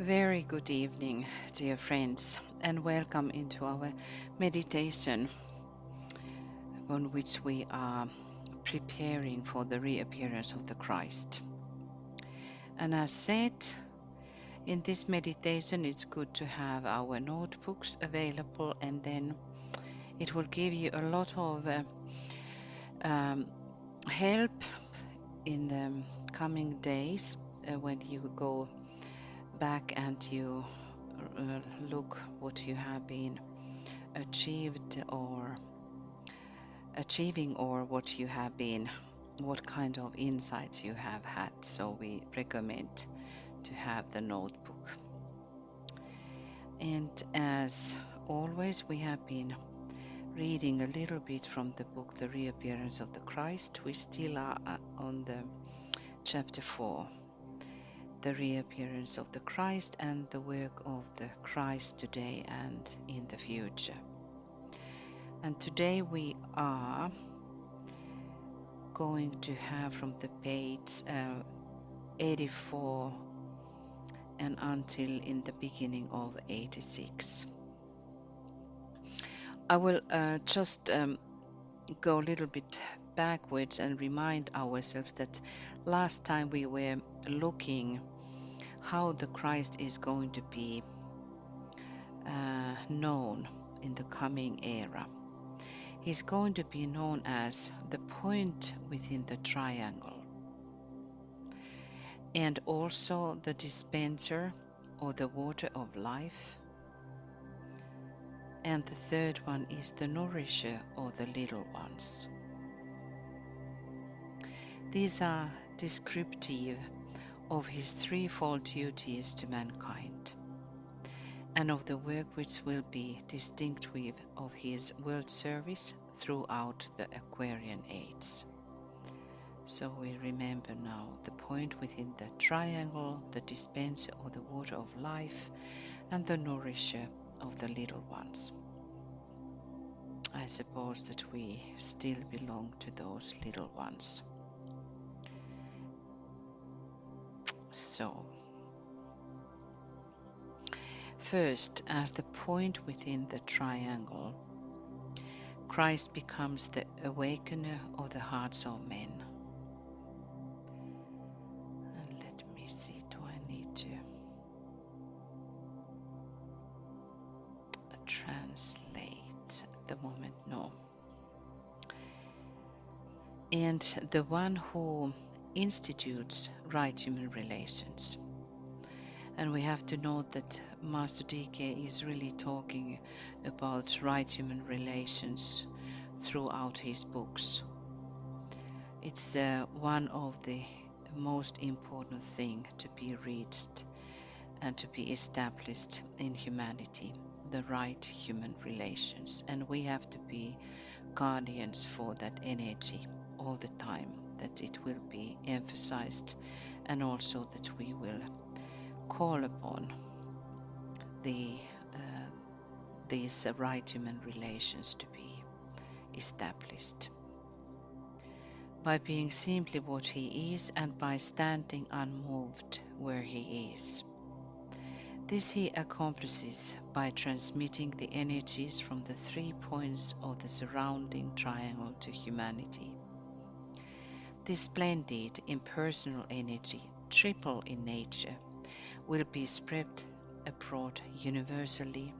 Very good evening, dear friends, and welcome into our meditation on which we are preparing for the reappearance of the Christ. And as said, in this meditation, it's good to have our notebooks available, and then it will give you a lot of um, help in the coming days when you go back and you look what you have been achieving or what kind of insights you have had. So we recommend to have the notebook. And as always, we have been reading a little bit from the book The Reappearance of the Christ. We still are on the chapter 4, the reappearance of the Christ and the work of the Christ today and in the future. And today we are going to have from the page 84 and until in the beginning of 86. I will just go a little bit backwards and remind ourselves that last time we were looking how the Christ is going to be known in the coming era. He's going to be known as the point within the triangle, and also the dispenser or the water of life. And the third one is the nourisher or the little ones. These are descriptive of his threefold duties to mankind, and of the work which will be distinctive of his world service throughout the Aquarian Age. So we remember now the point within the triangle, the dispenser or the water of life, and the nourisher of the little ones. I suppose that we still belong to those little ones. So, first, as the point within the triangle, Christ becomes the awakener of the hearts of men. And let me see, do I need to translate at the moment? No. And the one who institutes right human relations. And we have to note that Master DK is really talking about right human relations throughout his books. It's one of the most important things to be reached and to be established in humanity, the right human relations. And we have to be guardians for that energy all the time, that it will be emphasized, and also that we will call upon these right human relations to be established. By being simply what he is and by standing unmoved where he is. This he accomplishes by transmitting the energies from the 3 points of the surrounding triangle to humanity. This splendid impersonal energy, triple in nature, will be spread abroad universally,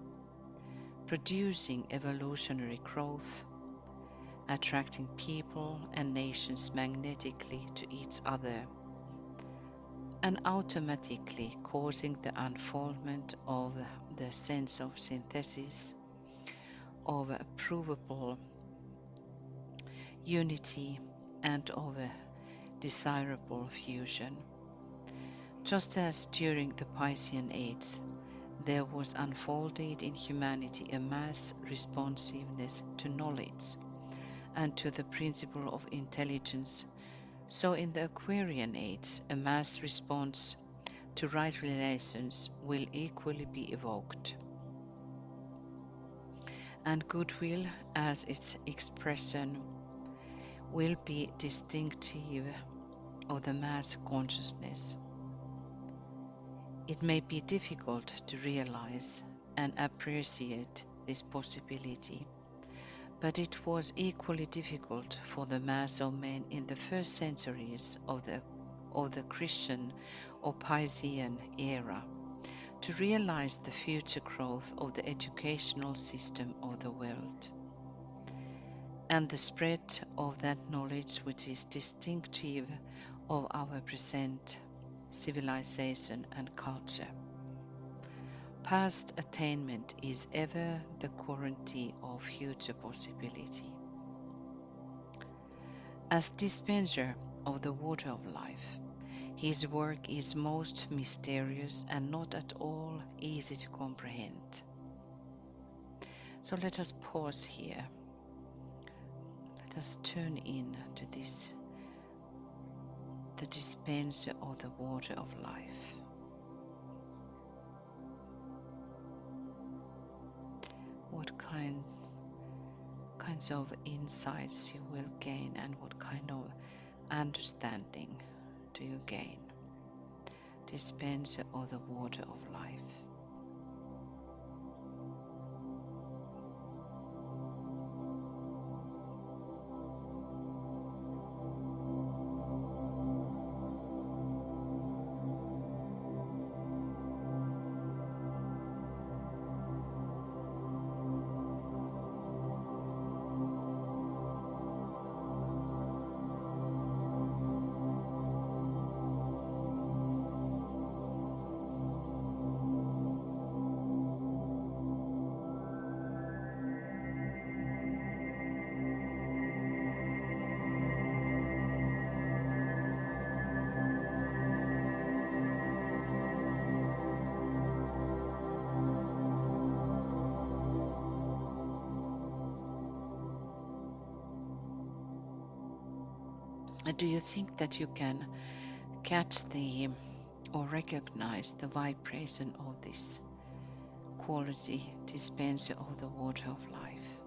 producing evolutionary growth, attracting people and nations magnetically to each other, and automatically causing the unfoldment of the sense of synthesis, of a provable unity, and of a desirable fusion. Just as during the Piscean Age, there was unfolded in humanity a mass responsiveness to knowledge and to the principle of intelligence, so in the Aquarian Age, a mass response to right relations will equally be evoked. And goodwill as its expression will be distinctive of the mass consciousness. It may be difficult to realize and appreciate this possibility, but it was equally difficult for the mass of men in the first centuries of the Christian or Piscean era to realize the future growth of the educational system of the world and the spread of that knowledge which is distinctive of our present civilization and culture. Past attainment is ever the guarantee of future possibility. As dispenser of the water of life, his work is most mysterious and not at all easy to comprehend. So let us pause here. Let us turn in to this, the dispenser of the water of life. What kinds of insights you will gain, and what kind of understanding do you gain? Dispenser of the water of life. Do you think that you can catch or recognize the vibration of this quality, dispenser of the water of life?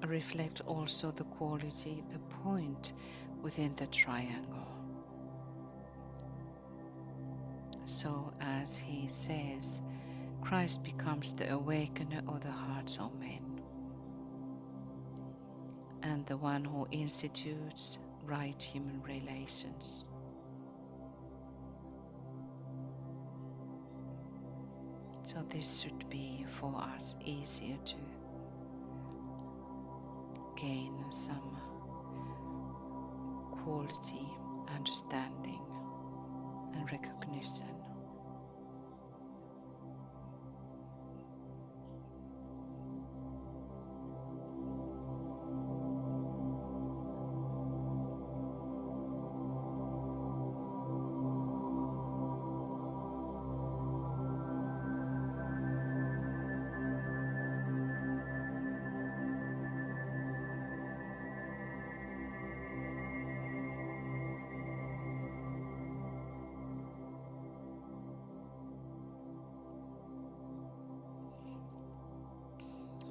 Reflect also the quality, the point within the triangle. So as he says, Christ becomes the awakener of the hearts of men and the one who institutes right human relations. So this should be for us easier to gain some quality, understanding and recognition.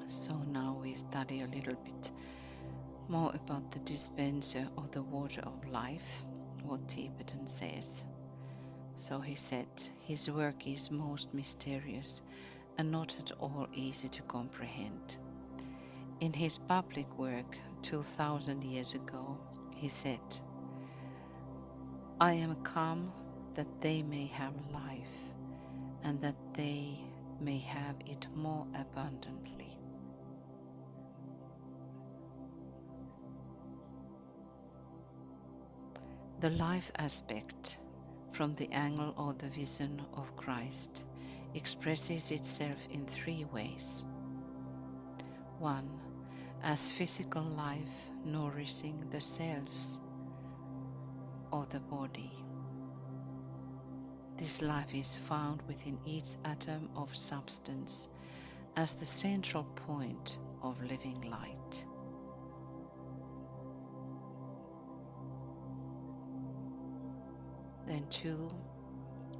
So now we study a little bit more about the dispenser of the water of life, what Tibetan says. So he said, his work is most mysterious and not at all easy to comprehend. In his public work 2000 years ago, he said, I am come that they may have life and that they may have it more abundantly. The life aspect from the angle of the vision of Christ expresses itself in three ways. 1. As physical life nourishing the cells of the body. This life is found within each atom of substance as the central point of living light. Then 2.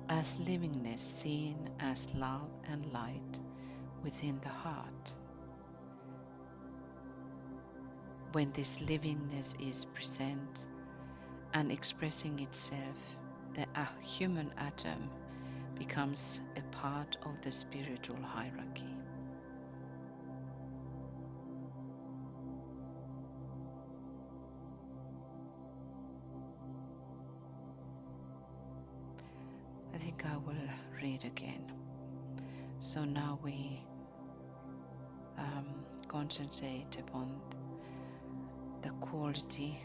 As livingness seen as love and light within the heart. When this livingness is present and expressing itself, the human atom becomes a part of the spiritual hierarchy. I think I will read again. So now we concentrate upon the quality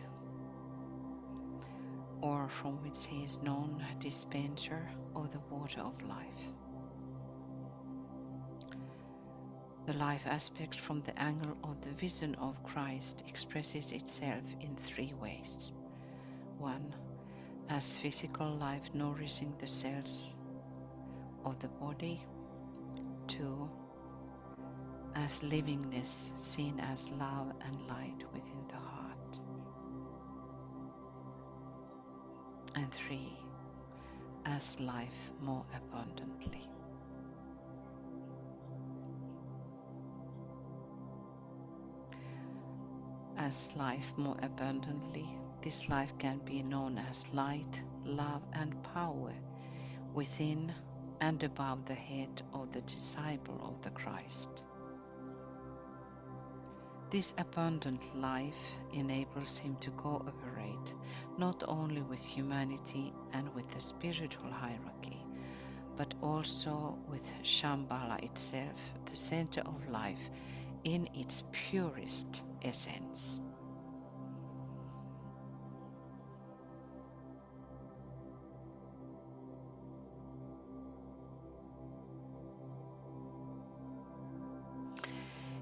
or from which he is known dispenser of the water of life. The life aspect from the angle of the vision of Christ expresses itself in three ways. 1. As physical life nourishing the cells of the body. 2. As livingness seen as love and light within the heart. And 3. As life more abundantly. As life more abundantly, this life can be known as light, love and power within and above the head of the disciple of the Christ. This abundant life enables him to cooperate not only with humanity and with the spiritual hierarchy, but also with Shambhala itself, the center of life in its purest essence.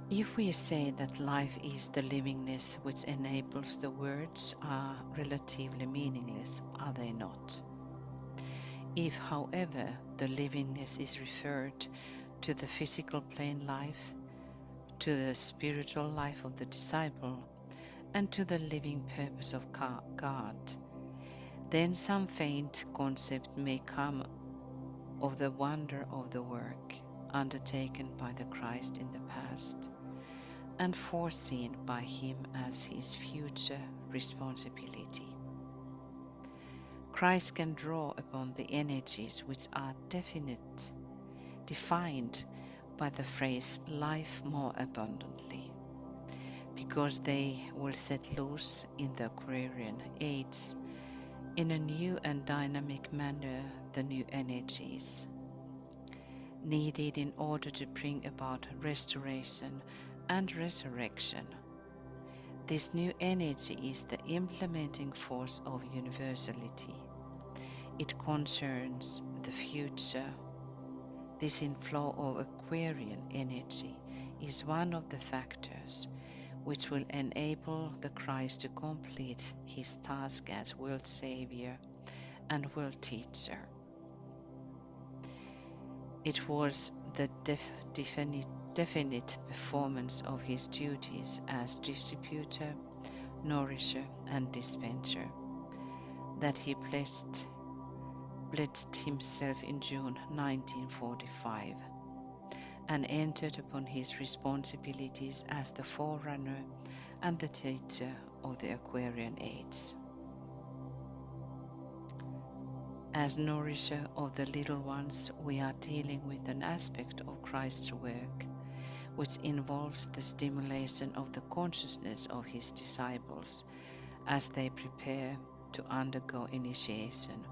If we say that life is the livingness which enables, the words are relatively meaningless, are they not? If, however, the livingness is referred to the physical plane life, to the spiritual life of the disciple, and to the living purpose of God, then some faint concept may come of the wonder of the work undertaken by the Christ in the past, and foreseen by him as his future responsibility. Christ can draw upon the energies which are defined by the phrase life more abundantly, because they will set loose in the Aquarian age in a new and dynamic manner the new energies needed in order to bring about restoration and resurrection. This new energy is the implementing force of universality. It concerns the future. This inflow of Aquarian energy is one of the factors which will enable the Christ to complete his task as world Savior and world Teacher. It was the definite performance of his duties as distributor, nourisher, and dispenser that he pledged himself in June 1945 and entered upon his responsibilities as the forerunner and the teacher of the Aquarian age. As nourisher of the little ones, we are dealing with an aspect of Christ's work which involves the stimulation of the consciousness of his disciples as they prepare to undergo initiation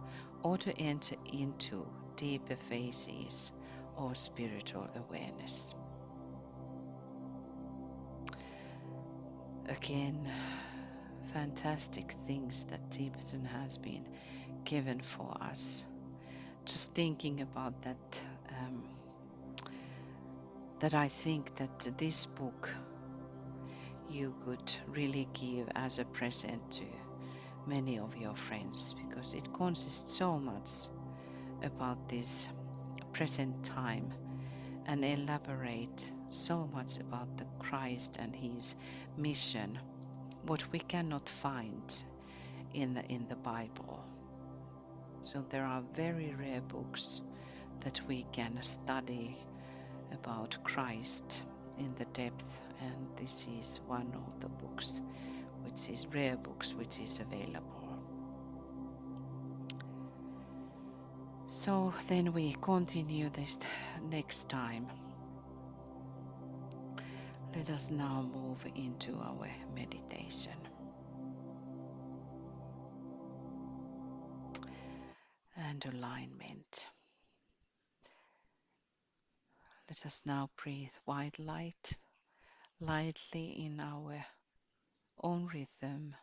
or to enter into deeper phases of spiritual awareness. Again, fantastic things that Tibetan has been given for us. Just thinking about that that I think that this book you could really give as a present to many of your friends, because it consists so much about this present time and elaborate so much about the Christ and his mission, what we cannot find in the Bible. So there are very rare books that we can study about Christ in the depth, and this is one of the books, which is rare books, which is available. So then we continue this next time. Let us now move into our meditation and alignment. Let us now breathe wide lightly in our own rhythm.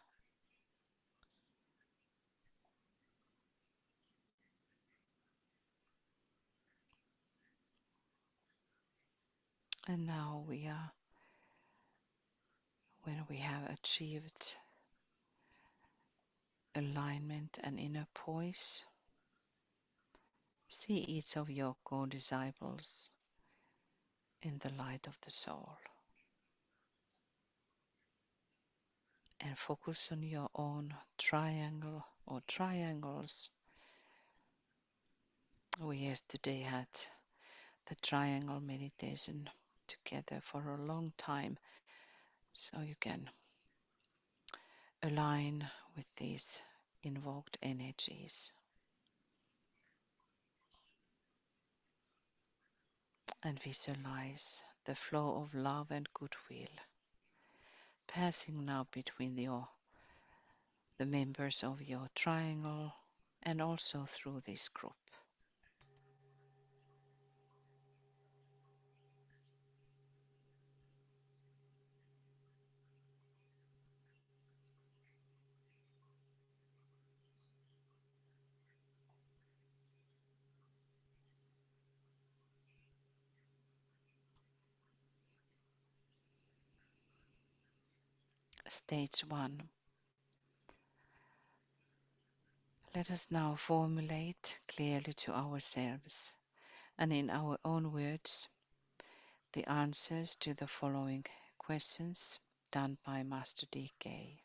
And now when we have achieved alignment and inner poise, see each of your co-disciples in the light of the soul, and focus on your own triangle or triangles. We yesterday had the triangle meditation together for a long time, so you can align with these invoked energies and visualize the flow of love and goodwill passing now between the members of your triangle and also through this group. Stage 1. Let us now formulate clearly to ourselves and in our own words the answers to the following questions done by Master DK.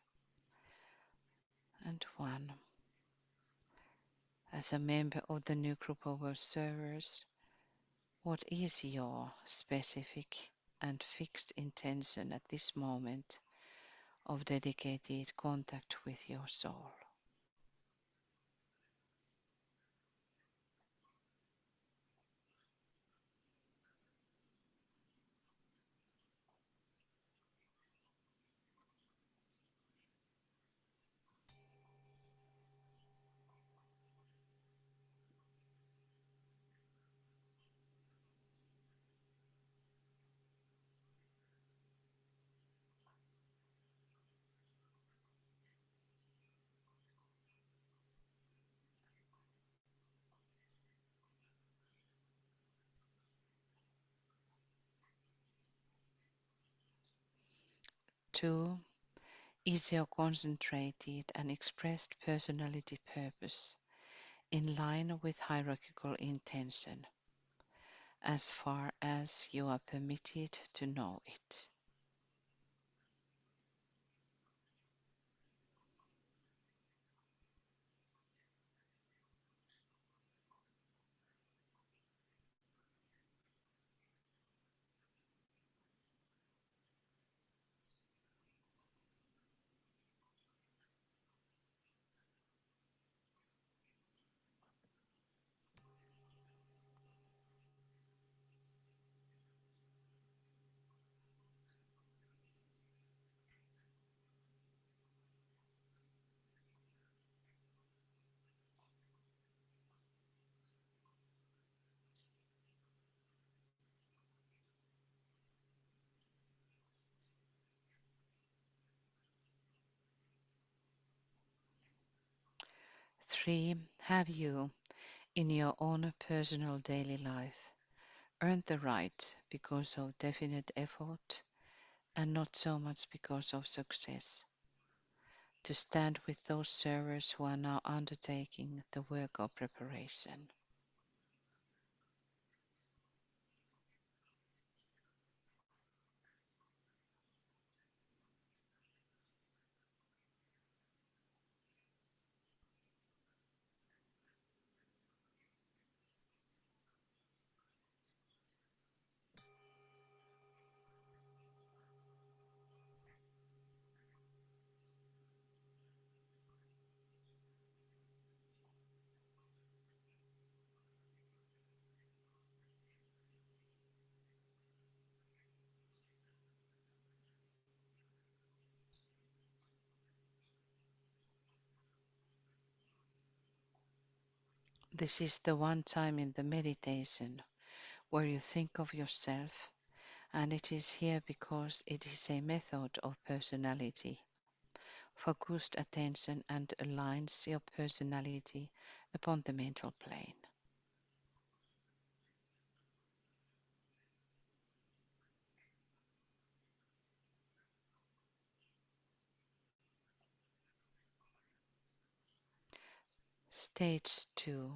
And 1. As a member of the new group of observers, what is your specific and fixed intention at this moment of dedicated contact with your soul? 2. Is your concentrated and expressed personality purpose in line with hierarchical intention, as far as you are permitted to know it? 3. Have you, in your own personal daily life, earned the right because of definite effort and not so much because of success, to stand with those servers who are now undertaking the work of preparation. This is the one time in the meditation where you think of yourself, and it is here because it is a method of personality, focused attention, and aligns your personality upon the mental plane. Stage 2.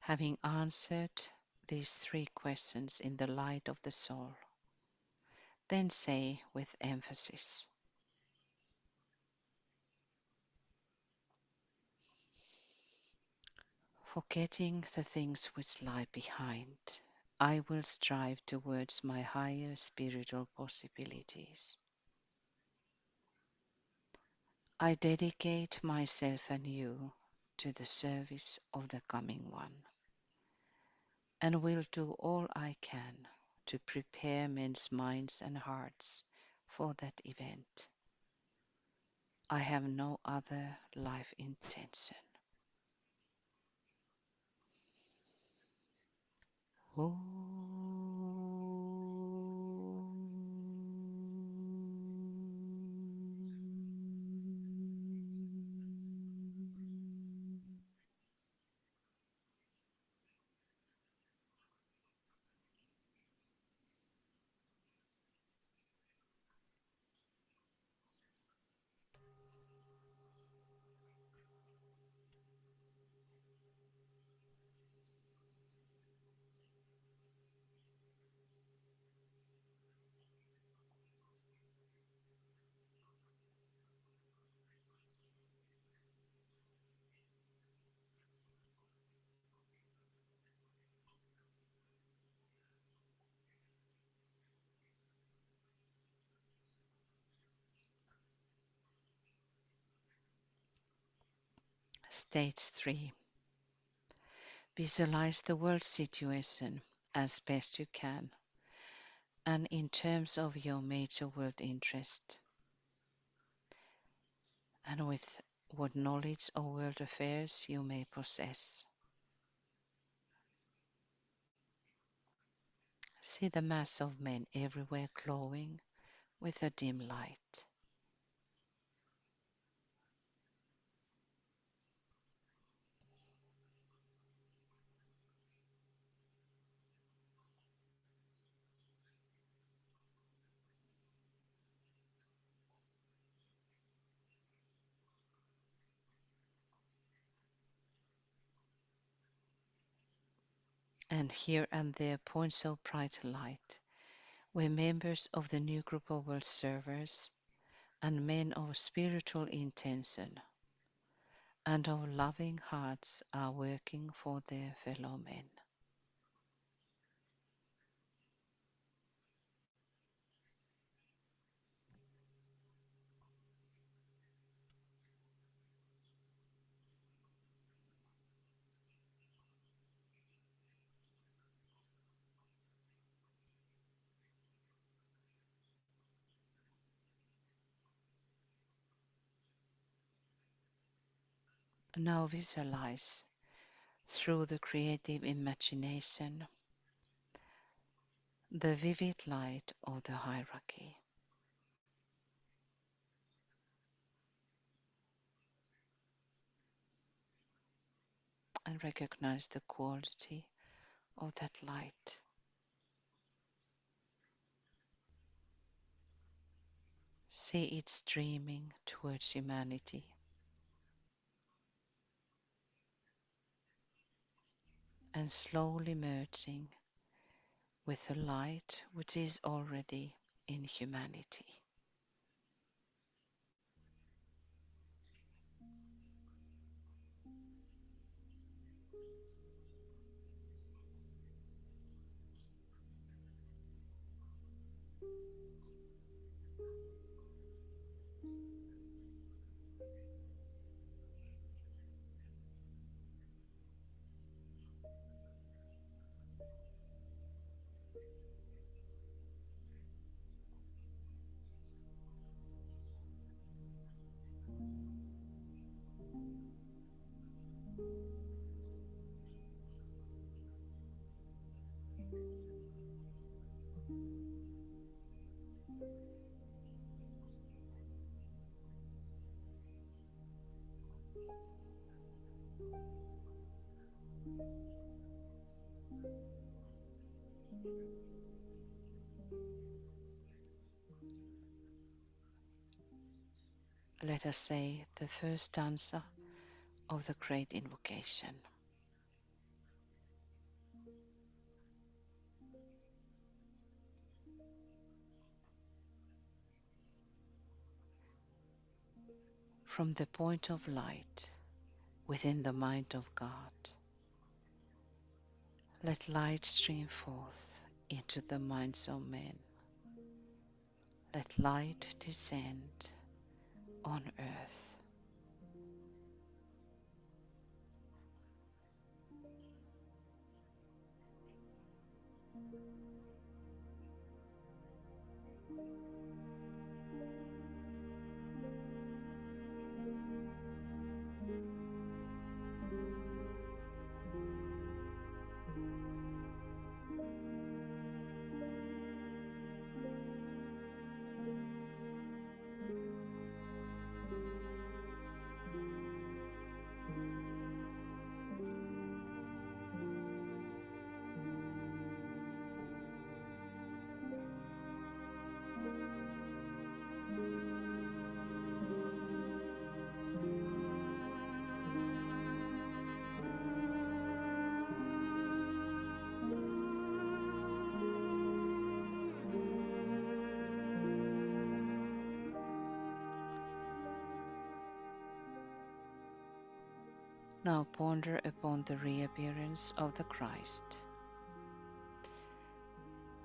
Having answered these three questions in the light of the soul, then say with emphasis, forgetting the things which lie behind, I will strive towards my higher spiritual possibilities. I dedicate myself anew to the service of the coming one, and will do all I can to prepare men's minds and hearts for that event. I have no other life intention. Stage 3. Visualize the world situation as best you can and in terms of your major world interest, and with what knowledge of world affairs you may possess. See the mass of men everywhere glowing with a dim light. And here and there points of bright light, where members of the new group of world servers and men of spiritual intention and of loving hearts are working for their fellow men. Now visualize through the creative imagination the vivid light of the hierarchy. And recognize the quality of that light. See it streaming towards humanity and slowly merging with the light which is already in humanity. Let us say the first stanza of the great invocation. From the point of light within the mind of God, let light stream forth into the minds of men. Let light descend on earth. Now ponder upon the reappearance of the Christ.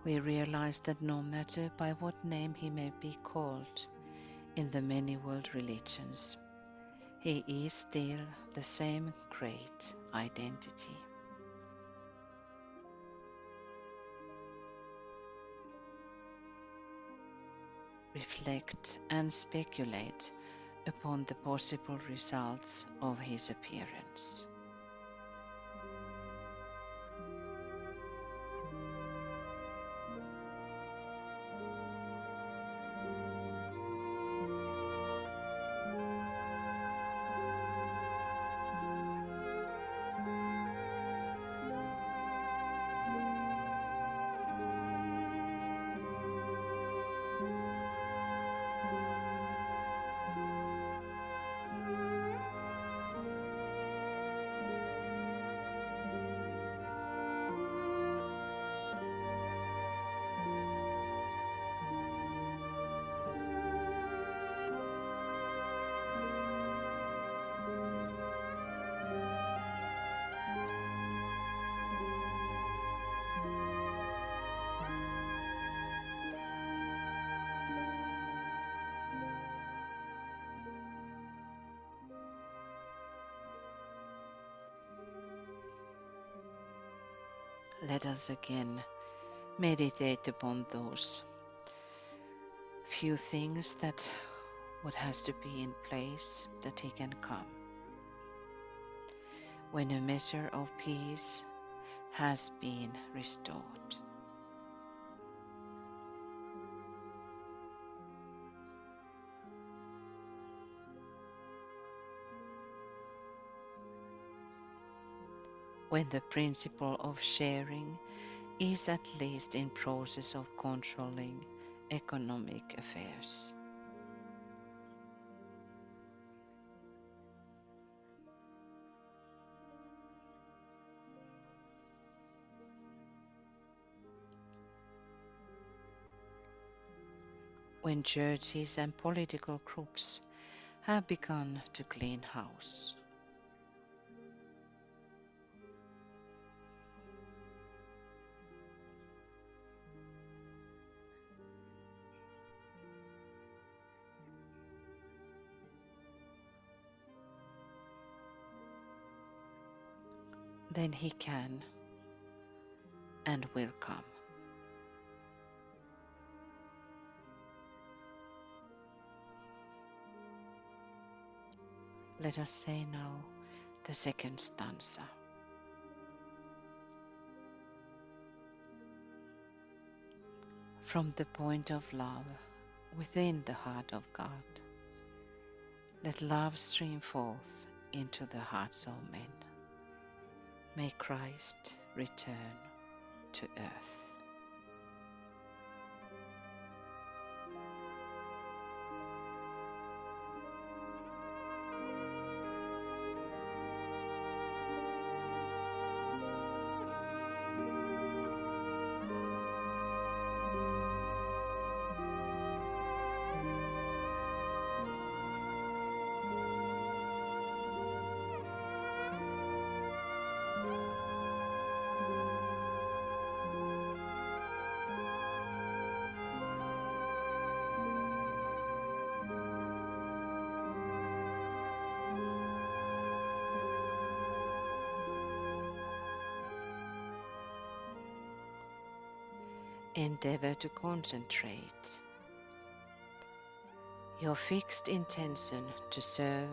We realize that no matter by what name he may be called in the many world religions, he is still the same great identity. Reflect and speculate upon the possible results of his appearance. Let us again meditate upon those few things that what has to be in place that he can come. When a measure of peace has been restored. when the principle of sharing is at least in process of controlling economic affairs. When churches and political groups have begun to clean house. Then he can and will come. Let us say now the second stanza. From the point of love within the heart of God, let love stream forth into the hearts of men. May Christ return to earth. Endeavor to concentrate your fixed intention to serve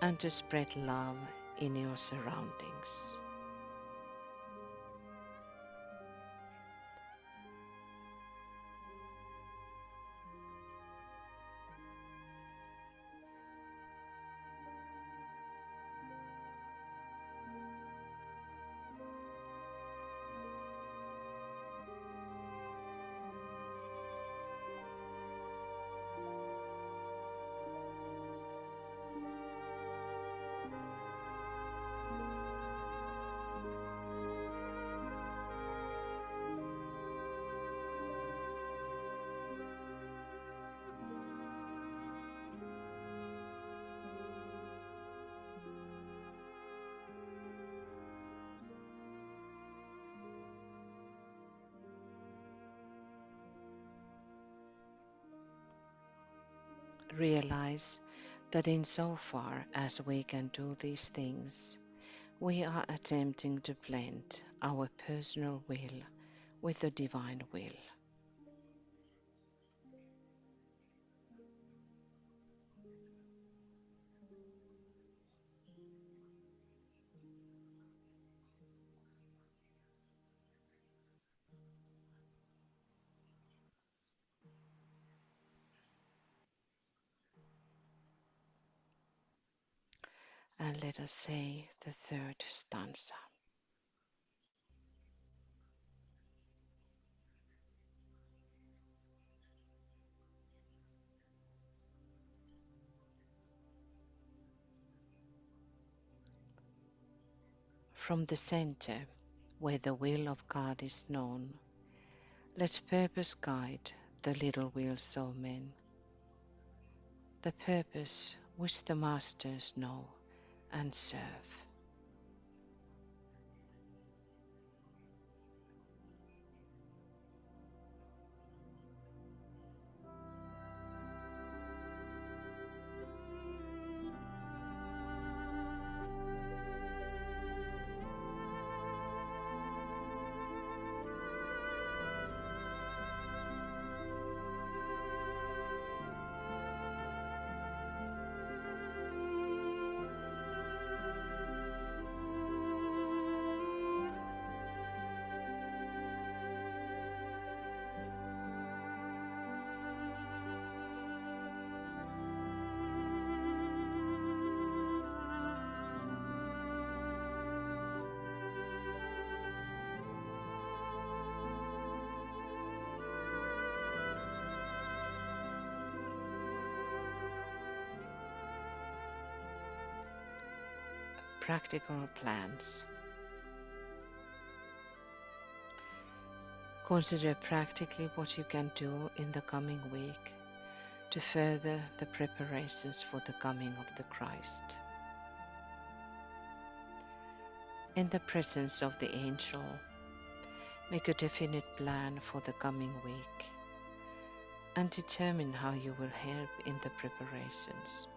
and to spread love in your surroundings. Realize that insofar as we can do these things, we are attempting to blend our personal will with the divine will. And let us say the third stanza. From the center, where the will of God is known, let purpose guide the little wheels of men, the purpose which the masters know and serve. practical plans. Consider practically what you can do in the coming week to further the preparations for the coming of the Christ. In the presence of the angel, make a definite plan for the coming week and determine how you will help in the preparations.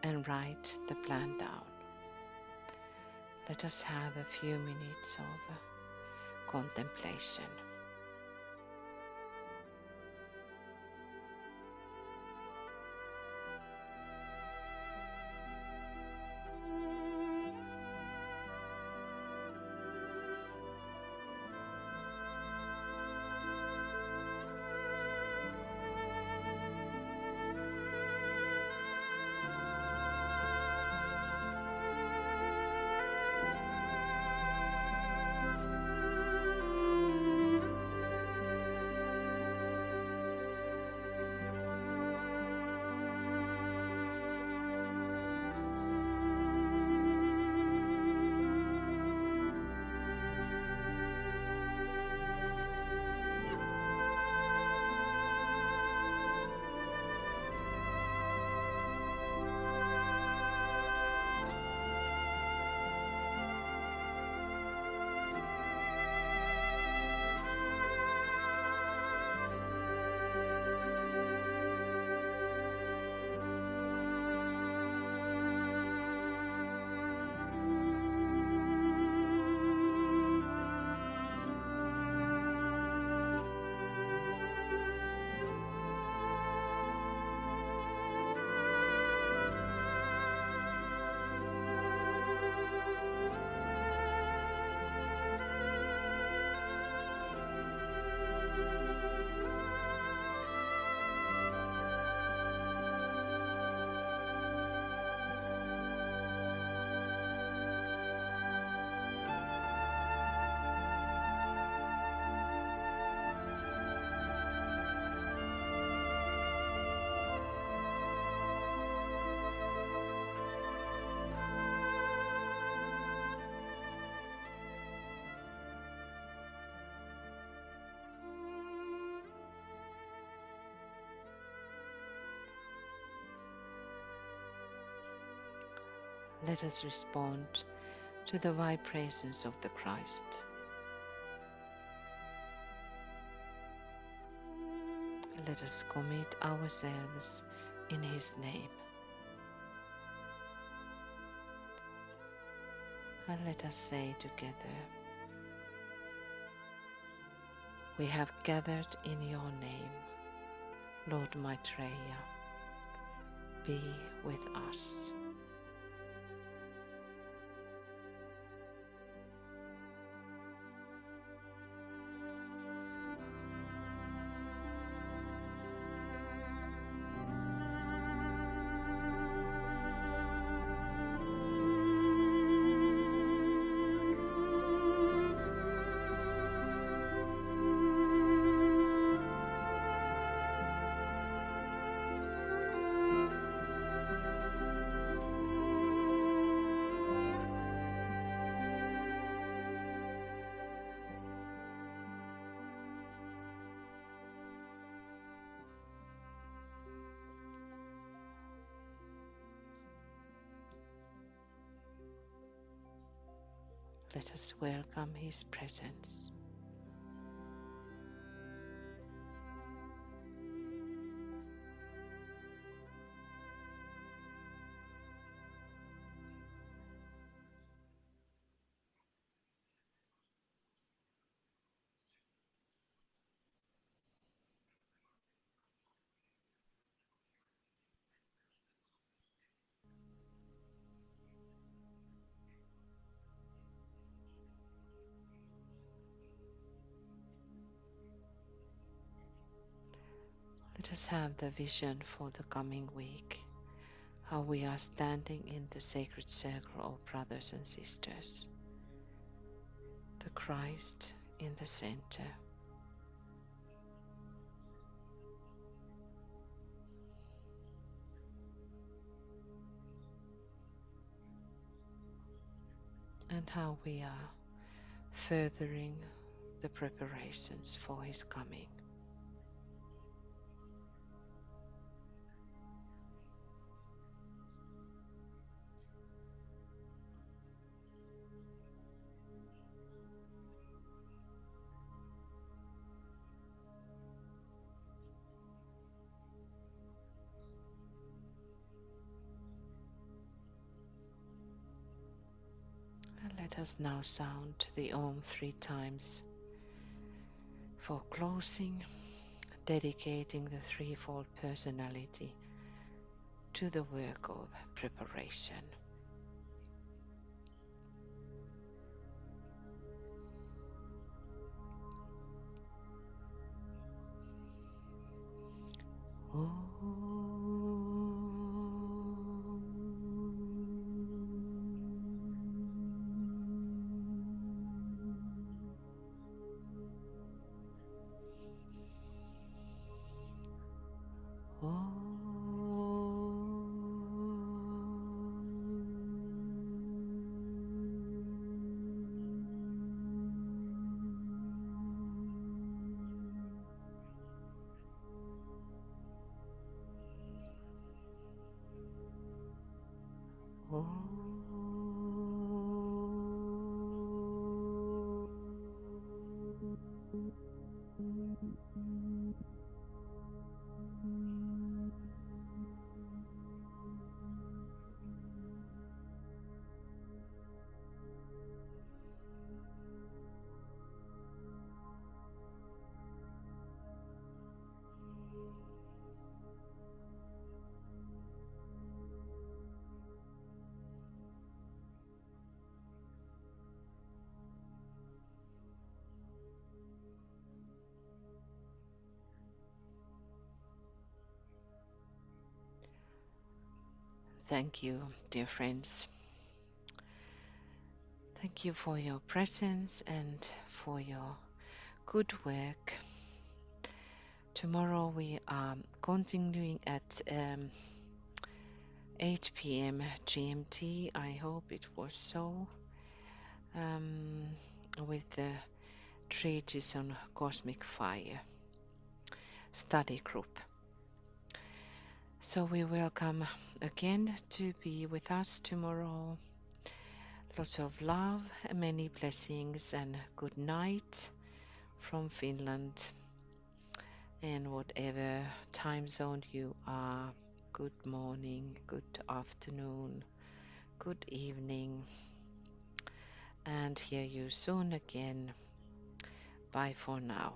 And write the plan down. Let us have a few minutes of contemplation. Let us respond to the vibrations of the Christ. Let us commit ourselves in His name. And let us say together, we have gathered in your name, Lord Maitreya, be with us. Let us welcome His presence. Let us have the vision for the coming week, how we are standing in the sacred circle of brothers and sisters, the Christ in the center. and how we are furthering the preparations for his coming. And let us now sound the Om 3 times for closing, dedicating the threefold personality to the work of preparation. Thank you, dear friends. Thank you for your presence and for your good work. Tomorrow we are continuing at 8 p.m. GMT. I hope it was so. With the Treatise on Cosmic Fire study group. So we welcome again to be with us tomorrow. Lots of love, many blessings, and good night from Finland. And whatever time zone you are, good morning, good afternoon, good evening, and hear you soon again. Bye for now.